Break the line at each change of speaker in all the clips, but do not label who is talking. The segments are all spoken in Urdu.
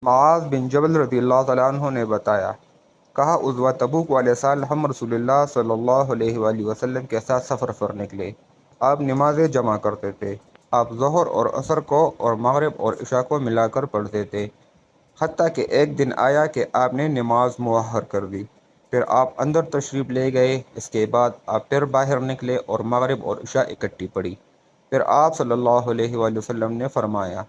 معاذ بن جبل رضی اللہ تعالیٰ عنہ نے بتایا، کہا غزوہ تبوک والے سال ہم رسول اللہ صلی اللہ علیہ وآلہ وسلم کے ساتھ سفر پر نکلے۔ آپ نمازیں جمع کرتے تھے۔ آپ ظہر اور عصر کو اور مغرب اور عشاء کو ملا کر پڑھتے تھے، حتیٰ کہ ایک دن آیا کہ آپ نے نماز مؤخر کر دی۔ پھر آپ اندر تشریف لے گئے۔ اس کے بعد آپ پھر باہر نکلے اور مغرب اور عشاء اکٹھی پڑھی۔ پھر آپ صلی اللہ علیہ وآلہ وسلم نے فرمایا،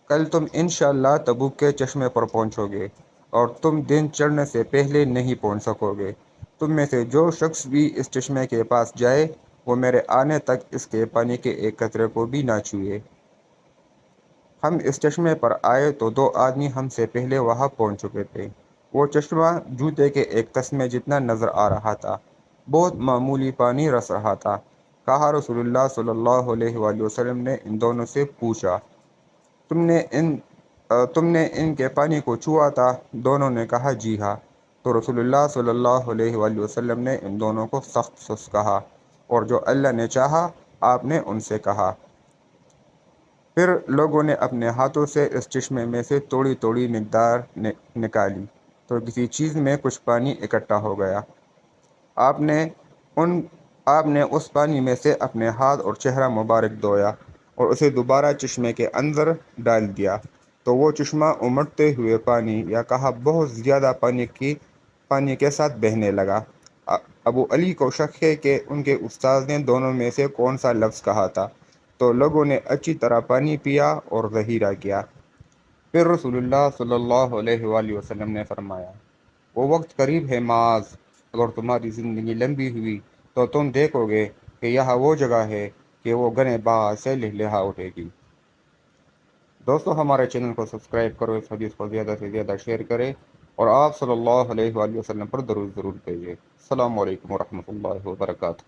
کل تم انشاءاللہ تبوک کے چشمے پر پہنچو گے اور تم دن چڑھنے سے پہلے نہیں پہنچ سکو گے۔ تم میں سے جو شخص بھی اس چشمے کے پاس جائے وہ میرے آنے تک اس کے پانی کے ایک قطرے کو بھی نہ چھوئے۔ ہم اس چشمے پر آئے تو دو آدمی ہم سے پہلے وہاں پہنچ چکے تھے۔ وہ چشمہ جوتے کے ایک تسمے جتنا نظر آ رہا تھا، بہت معمولی پانی رس رہا تھا۔ کہا رسول اللہ صلی اللہ علیہ وآلہ وسلم نے ان دونوں سے پوچھا، تم نے ان کے پانی کو چھوا تھا؟ دونوں نے کہا جی ہاں۔ تو رسول اللہ صلی اللہ علیہ وآلہ وسلم نے ان دونوں کو سخت سست کہا، اور جو اللہ نے چاہا آپ نے ان سے کہا۔ پھر لوگوں نے اپنے ہاتھوں سے اس چشمے میں سے تھوڑی تھوڑی مقدار نکالی تو کسی چیز میں کچھ پانی اکٹھا ہو گیا۔ آپ نے اس پانی میں سے اپنے ہاتھ اور چہرہ مبارک دھویا اور اسے دوبارہ چشمے کے اندر ڈال دیا تو وہ چشمہ امڑتے ہوئے پانی یا کہا بہت زیادہ پانی کے ساتھ بہنے لگا۔ ابو علی کو شک ہے کہ ان کے استاد نے دونوں میں سے کون سا لفظ کہا تھا، تو لوگوں نے اچھی طرح پانی پیا اور ذخیرہ کیا۔ پھر رسول اللہ صلی اللہ علیہ وآلہ وسلم نے فرمایا، وہ وقت قریب ہے معاذ، اگر تمہاری زندگی لمبی ہوئی تو تم دیکھو گے کہ یہاں وہ جگہ ہے کہ وہ گنے بہار سے لہلہا اٹھے گی۔ دوستو، ہمارے چینل کو سبسکرائب کرو، اس حدیث کو زیادہ سے زیادہ شیئر کریں اور آپ صلی اللہ علیہ وآلہ وسلم پر درود ضرور بھیجیں۔ السلام علیکم ورحمۃ اللہ وبرکاتہ۔